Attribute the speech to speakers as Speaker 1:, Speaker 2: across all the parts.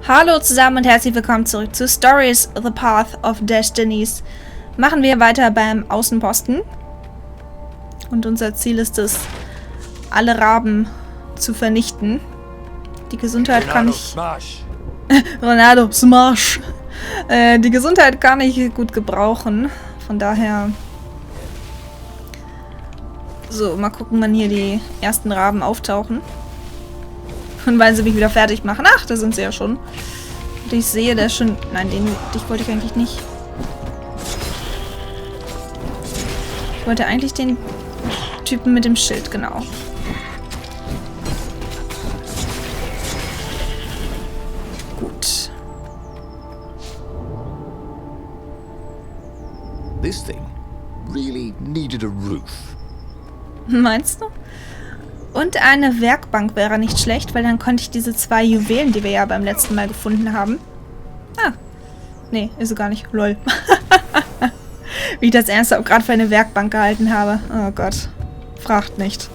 Speaker 1: Hallo zusammen und herzlich willkommen zurück zu Stories The Path of Destinies. Machen wir weiter beim Außenposten. Und unser Ziel ist es, alle Raben zu vernichten. Die Gesundheit kann ich... Reynardo, Smash! Die Gesundheit kann ich gut gebrauchen. Von daher... So, mal gucken, wann hier die ersten Raben auftauchen. Und weil sie mich wieder fertig machen. Ach, da sind sie ja schon. Und ich sehe, der ist schon... Nein, dich wollte ich eigentlich nicht. Ich wollte eigentlich den Typen mit dem Schild, genau. Gut.
Speaker 2: This thing really needed a roof.
Speaker 1: Meinst du? Und eine Werkbank wäre nicht schlecht, weil dann konnte ich diese 2 Juwelen, die wir ja beim letzten Mal gefunden haben. Ah. Nee, ist sie gar nicht. Lol. Wie ich das ernsthaft gerade für eine Werkbank gehalten habe. Oh Gott. Fragt nicht.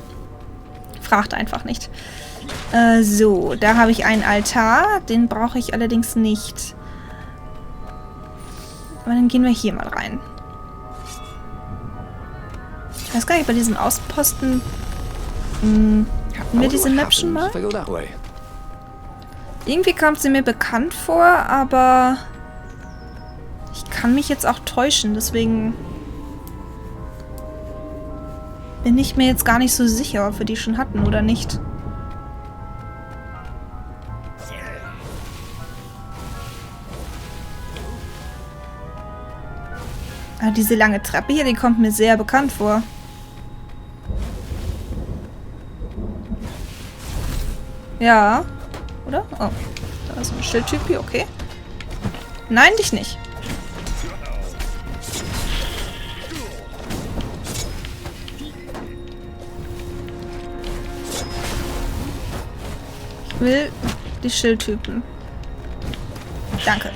Speaker 1: Fragt einfach nicht. So, da habe ich einen Altar. Den brauche ich allerdings nicht. Aber dann gehen wir hier mal rein. Ich weiß gar nicht, bei diesem Außenposten... hatten wir diese Map schon mal? Irgendwie kommt sie mir bekannt vor, aber ich kann mich jetzt auch täuschen, deswegen bin ich mir jetzt gar nicht so sicher, ob wir die schon hatten oder nicht. Aber diese lange Treppe hier, die kommt mir sehr bekannt vor. Ja. Oder? Oh. Da ist ein Schildtyp hier, okay. Nein, dich nicht. Ich will die Schildtypen. Danke.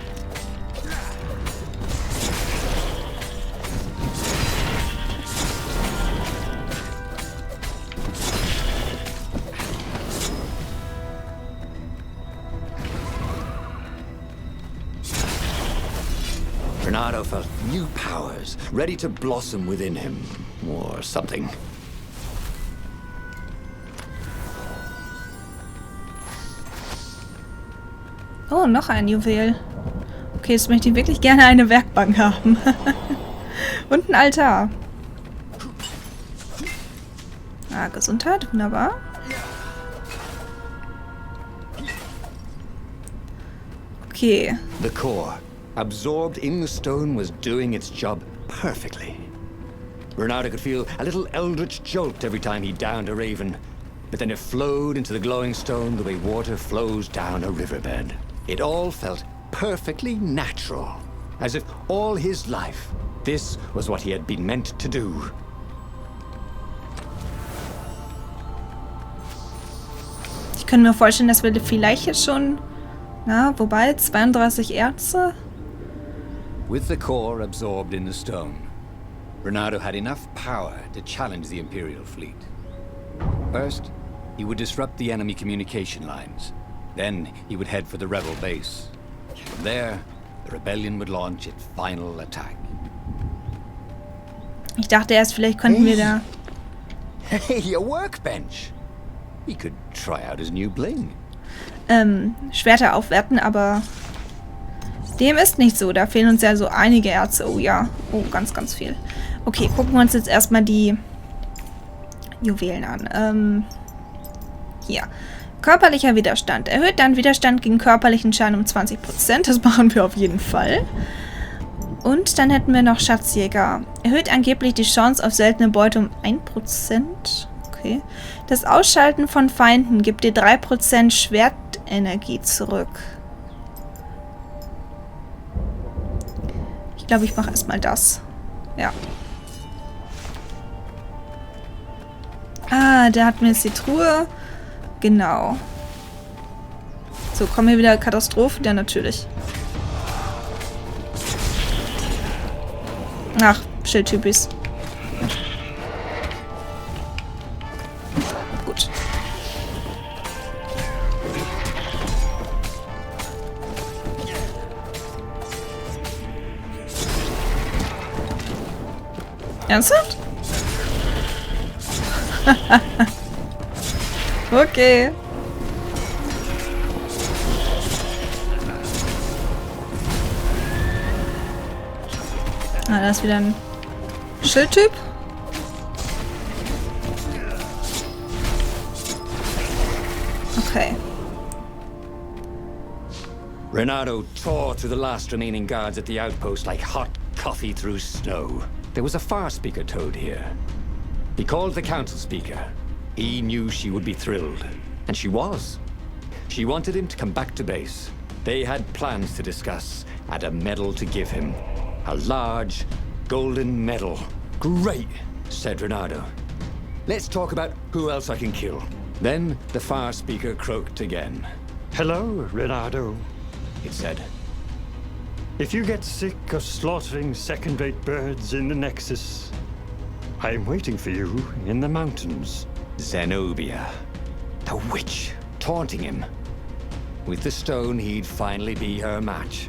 Speaker 2: Reynardo felt new powers ready to blossom within him, or something.
Speaker 1: Oh, noch ein Juwel. Okay, jetzt möchte ich wirklich gerne eine Werkbank haben. Und ein Altar. Ah, Gesundheit, wunderbar. Okay.
Speaker 2: The core, absorbed in the stone, was doing its job perfectly. Reynardo could feel a little eldritch jolt every time he downed a raven, but then it flowed into the glowing stone the way water flows down a riverbed. It all felt perfectly natural, as if all his life, this was what he had been meant to do.
Speaker 1: Ich kann mir vorstellen, dass wir vielleicht jetzt schon... Na, wobei, 32 Erze?
Speaker 2: With the core absorbed in the stone, Reynardo had enough power to challenge the Imperial fleet. First, he would disrupt the enemy communication lines. Then, he would head for the rebel base. From there, the rebellion would launch its final attack.
Speaker 1: Ich dachte erst, vielleicht könnten wir da...
Speaker 2: Hey, a workbench! He could try out his new bling.
Speaker 1: Schwerter aufwerten, aber dem ist nicht so. Da fehlen uns ja so einige Erze. Oh ja. Oh, ganz, ganz viel. Okay, gucken wir uns jetzt erstmal die Juwelen an. Hier. Körperlicher Widerstand. Erhöht dann Widerstand gegen körperlichen Schaden um 20%. Das machen wir auf jeden Fall. Und dann hätten wir noch Schatzjäger. Erhöht angeblich die Chance auf seltene Beute um 1%. Okay. Das Ausschalten von Feinden gibt dir 3% Schwertenergie zurück. Ich glaube, ich mache erstmal das. Ja. Ah, der hat mir jetzt die Truhe. Genau. So, kommen hier wieder Katastrophen? Ja, natürlich. Ach, Schildtypis. Gut. Ernsthaft? Okay. Ah, da ist wieder ein Schildtyp. Okay.
Speaker 2: Reynardo tore through the last remaining guards at the outpost like hot coffee through snow. There was a far speaker toad here. He called the council speaker. He knew she would be thrilled. And she was. She wanted him to come back to base. They had plans to discuss and a medal to give him. A large, golden medal. Great, said Reynardo. Let's talk about who else I can kill. Then the far speaker croaked again.
Speaker 3: Hello, Reynardo,
Speaker 2: It said.
Speaker 3: If you get sick of slaughtering second-rate birds in the Nexus, I'm waiting for you in the mountains.
Speaker 2: Zenobia, the witch, taunting him. With the stone, he'd finally be her match.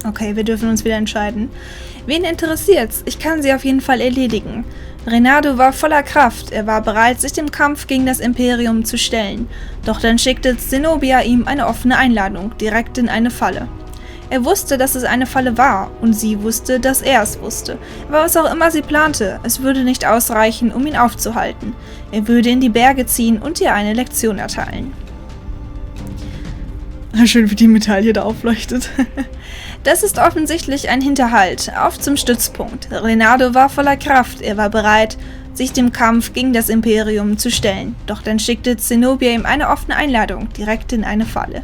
Speaker 1: Okay, wir dürfen uns wieder entscheiden. Wen interessiert's? Ich kann sie auf jeden Fall erledigen. Reynardo war voller Kraft. Er war bereit, sich dem Kampf gegen das Imperium zu stellen. Doch dann schickte Zenobia ihm eine offene Einladung, direkt in eine Falle. Er wusste, dass es eine Falle war, und sie wusste, dass er es wusste. Aber was auch immer sie plante, es würde nicht ausreichen, um ihn aufzuhalten. Er würde in die Berge ziehen und ihr eine Lektion erteilen. Schön, wie die Medaille da aufleuchtet. Das ist offensichtlich ein Hinterhalt. Auf zum Stützpunkt. Reynardo war voller Kraft. Er war bereit, sich dem Kampf gegen das Imperium zu stellen. Doch dann schickte Zenobia ihm eine offene Einladung, direkt in eine Falle.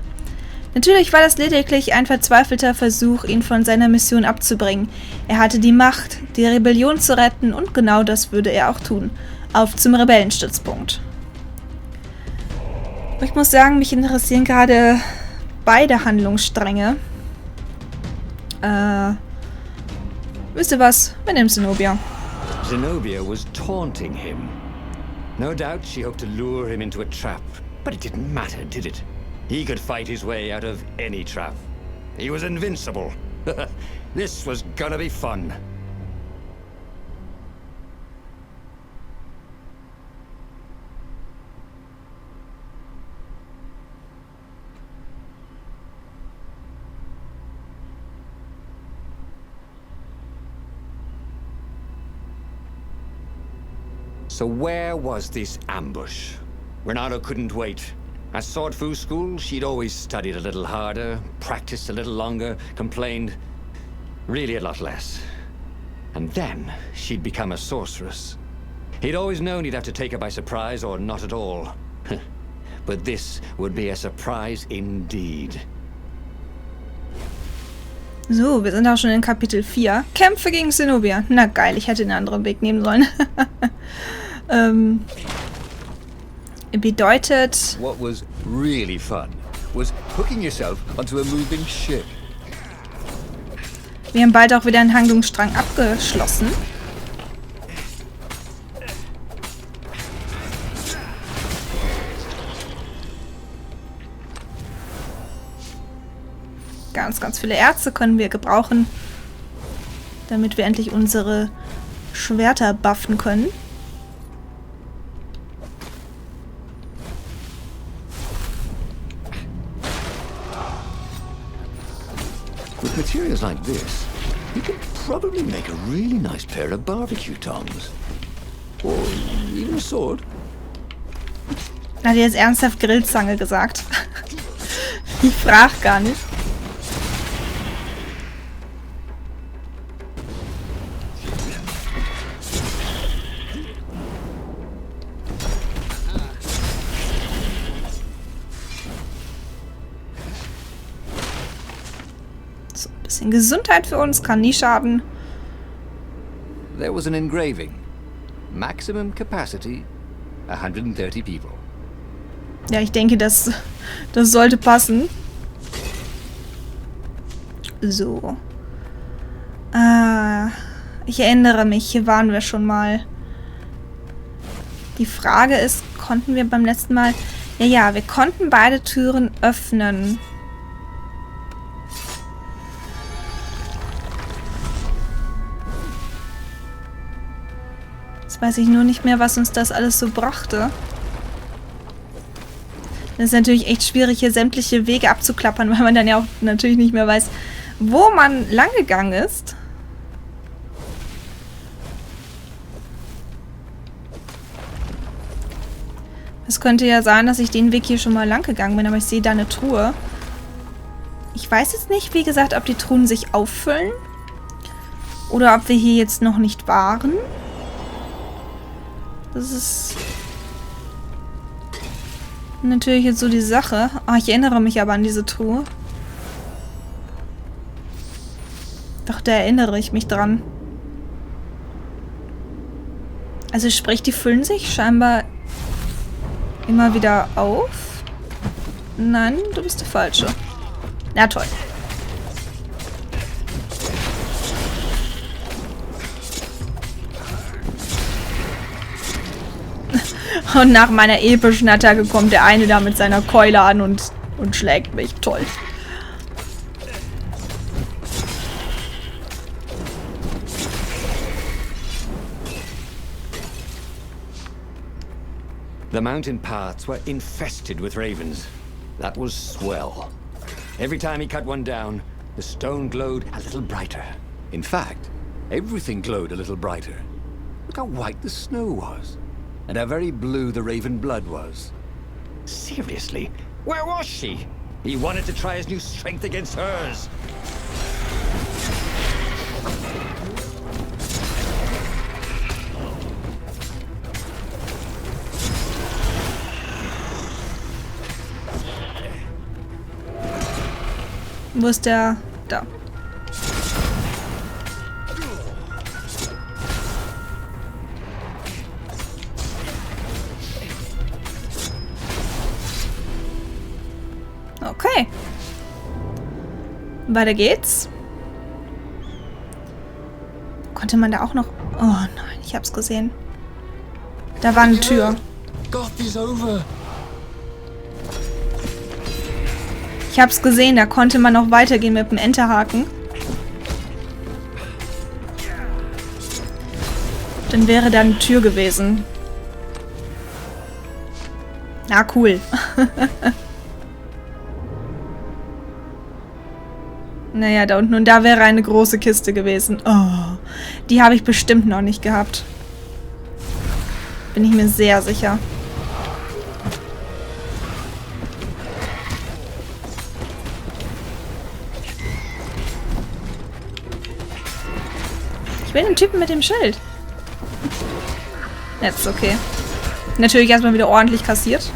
Speaker 1: Natürlich war das lediglich ein verzweifelter Versuch, ihn von seiner Mission abzubringen. Er hatte die Macht, die Rebellion zu retten, und genau das würde er auch tun. Auf zum Rebellenstützpunkt. Ich muss sagen, mich interessieren gerade beide Handlungsstränge. Wisst ihr was? Wir nehmen Zenobia.
Speaker 2: Zenobia was taunting him. No doubt she hoped to lure him into a trap, but it didn't matter, did it? He could fight his way out of any trap. He was invincible. This was gonna be fun. So where was this ambush? Reynardo couldn't wait. At Sword Fu school, she'd always studied a little harder, practiced a little longer, complained really a lot less. And then she'd become a sorceress. He'd always known he'd have to take her by surprise or not at all. But this would be a surprise indeed.
Speaker 1: So, wir sind auch schon in Kapitel 4. Kämpfe gegen Zenobia. Na geil, ich hätte einen anderen Weg nehmen sollen. Bedeutet...
Speaker 2: What was really fun was hooking yourself onto a moving ship.
Speaker 1: Wir haben bald auch wieder einen Handlungsstrang abgeschlossen. Ganz, ganz viele Erze können wir gebrauchen, damit wir endlich unsere Schwerter buffen können.
Speaker 2: With materials like this, you could probably make a really nice pair of barbecue tongs. Or even a sword.
Speaker 1: Hat er jetzt ernsthaft Grillzange gesagt? Ich frag gar nicht. So, ein bisschen Gesundheit für uns, kann nie schaden.
Speaker 2: There was an engraving. Maximum capacity, 130 people.
Speaker 1: Ja, ich denke, das sollte passen. So. Ich erinnere mich, hier waren wir schon mal. Die Frage ist, konnten wir beim letzten Mal... Ja, wir konnten beide Türen öffnen. Weiß ich nur nicht mehr, was uns das alles so brachte. Das ist natürlich echt schwierig, hier sämtliche Wege abzuklappern, weil man dann ja auch natürlich nicht mehr weiß, wo man lang gegangen ist. Es könnte ja sein, dass ich den Weg hier schon mal lang gegangen bin, aber ich sehe da eine Truhe. Ich weiß jetzt nicht, wie gesagt, ob die Truhen sich auffüllen oder ob wir hier jetzt noch nicht waren. Das ist natürlich jetzt so die Sache. Ah, ich erinnere mich aber an diese Truhe. Doch, da erinnere ich mich dran. Also sprich, die füllen sich scheinbar immer wieder auf. Nein, du bist der Falsche. Na toll. Und nach meiner epischen Attacke kommt der eine da mit seiner Keule an und schlägt mich. Toll.
Speaker 2: The mountain paths were infested with ravens. That was swell. Every time he cut one down, the stone glowed a little brighter. In fact, everything glowed a little brighter. Look how white the snow was, and how very blue the raven blood was. Seriously, where was she? He wanted to try his new strength against hers.
Speaker 1: Wo ist der? Da. Okay. Weiter geht's. Konnte man da auch noch... Oh nein, ich hab's gesehen. Da war eine Tür.
Speaker 2: Goth is over.
Speaker 1: Ich hab's gesehen, da konnte man noch weitergehen mit dem Enterhaken. Dann wäre da eine Tür gewesen. Na, cool. Naja, da unten. Und da wäre eine große Kiste gewesen. Oh, die habe ich bestimmt noch nicht gehabt. Bin ich mir sehr sicher. Ich will den Typen mit dem Schild. Jetzt okay. Natürlich erstmal wieder ordentlich kassiert.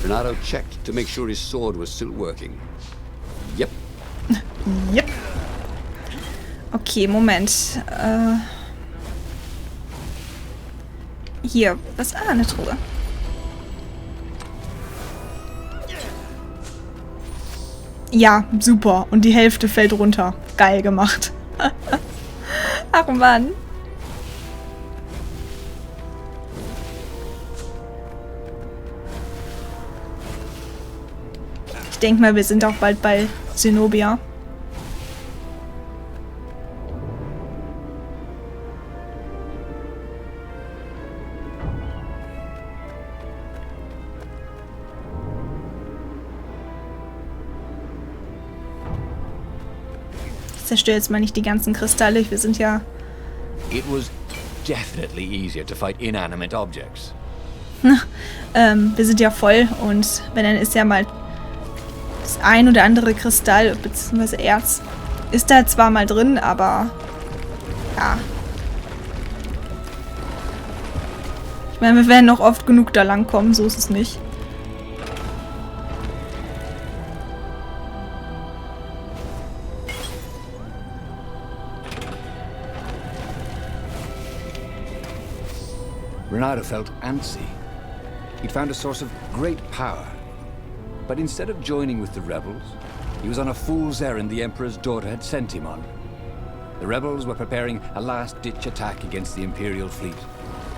Speaker 2: Reynardo checked to make sure his sword was still working. Yep.
Speaker 1: Yep. Okay, Moment. Hier, was? Ah, eine Truhe. Ja, super. Und die Hälfte fällt runter. Geil gemacht. Ach Mann. Ich denke mal, wir sind auch bald bei Zenobia. Ich zerstöre jetzt mal nicht die ganzen Kristalle. Wir sind ja...
Speaker 2: It was definitely easier to fight inanimate objects.
Speaker 1: wir sind ja voll und wenn dann ist ja mal das ein oder andere Kristall bzw. Erz ist da zwar mal drin, aber ja. Ich meine, wir werden noch oft genug da lang kommen, so ist es nicht.
Speaker 2: Reynardo felt antsy. He'd found a source of great power. But instead of joining with the rebels, he was on a fool's errand the Emperor's daughter had sent him on. The rebels were preparing a last-ditch attack against the Imperial fleet.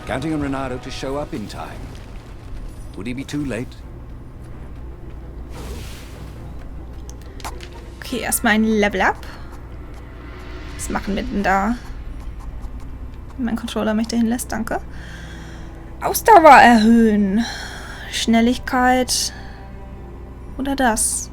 Speaker 2: Counting on Reynardo to show up in time. Would he be too late?
Speaker 1: Okay, erstmal ein Level Up. Was machen wir denn da? Mein Controller mich dahin lässt, danke. Ausdauer erhöhen. Schnelligkeit. Oder das?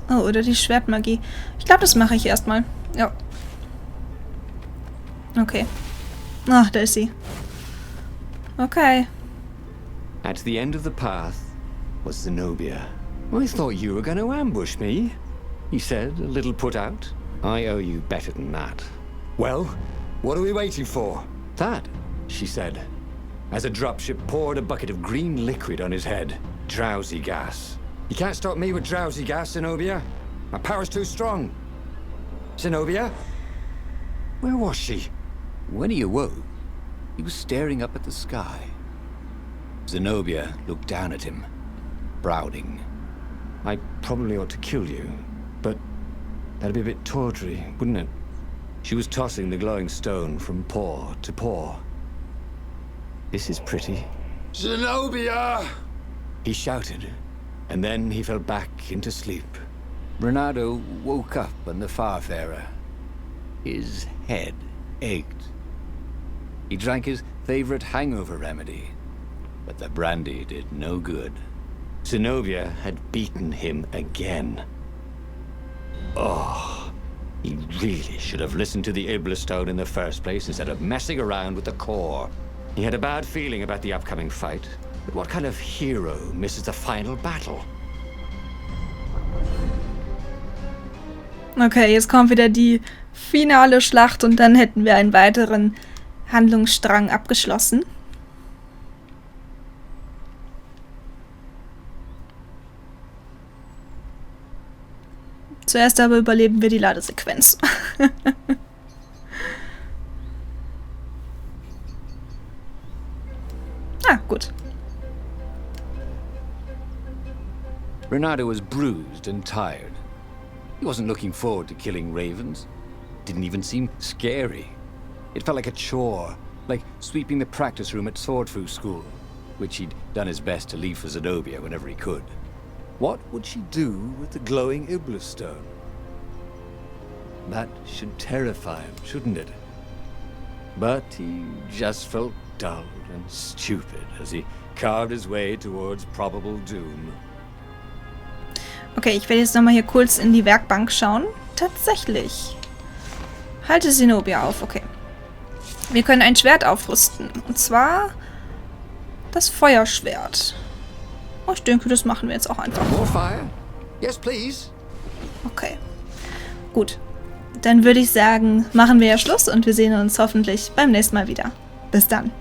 Speaker 1: Oh, oder die Schwertmagie. Ich glaube, das mache ich erstmal. Ja. Okay. Ach, da ist sie. Okay.
Speaker 2: At the end of the path was Zenobia. I thought you were going to ambush me, he said, a little put out. I owe you better than that. Well, what are we waiting for? That, she said, as a dropship poured a bucket of green liquid on his head. Drowsy gas. You can't stop me with drowsy gas, Zenobia. My power's too strong. Zenobia? Where was she? When he awoke, he was staring up at the sky. Zenobia looked down at him, frowning. I probably ought to kill you, but that'd be a bit tawdry, wouldn't it? She was tossing the glowing stone from paw to paw. This is pretty. Zenobia! He shouted, and then he fell back into sleep. Reynardo woke up on the Farfarer. His head ached. He drank his favorite hangover remedy, but the brandy did no good. Zenobia had beaten him again. Oh, he really should have listened to the Iblastone in the first place instead of messing around with the core. He had a bad feeling about the upcoming fight, but what kind of hero misses the final battle?
Speaker 1: Okay, jetzt kommt wieder die finale Schlacht und dann hätten wir einen weiteren Handlungsstrang abgeschlossen. Zuerst aber überleben wir die Ladesequenz. Ah, gut.
Speaker 2: Reynardo was bruised and tired. He wasn't looking forward to killing ravens. Didn't even seem scary. It felt like a chore, like sweeping the practice room at Swordfu School, which he'd done his best to leave for Zenobia whenever he could. What would she do with the glowing Iblastone? That should terrify him, shouldn't it? But he just felt dull and stupid as he carved his way towards probable doom.
Speaker 1: Okay, ich werde jetzt nochmal hier kurz in die Werkbank schauen. Tatsächlich. Halte Zenobia auf, okay. Wir können ein Schwert aufrüsten. Und zwar das Feuerschwert. Oh, ich denke, das machen wir jetzt auch einfach.
Speaker 2: More fire? Yes, please.
Speaker 1: Okay. Gut. Dann würde ich sagen, machen wir ja Schluss und wir sehen uns hoffentlich beim nächsten Mal wieder. Bis dann.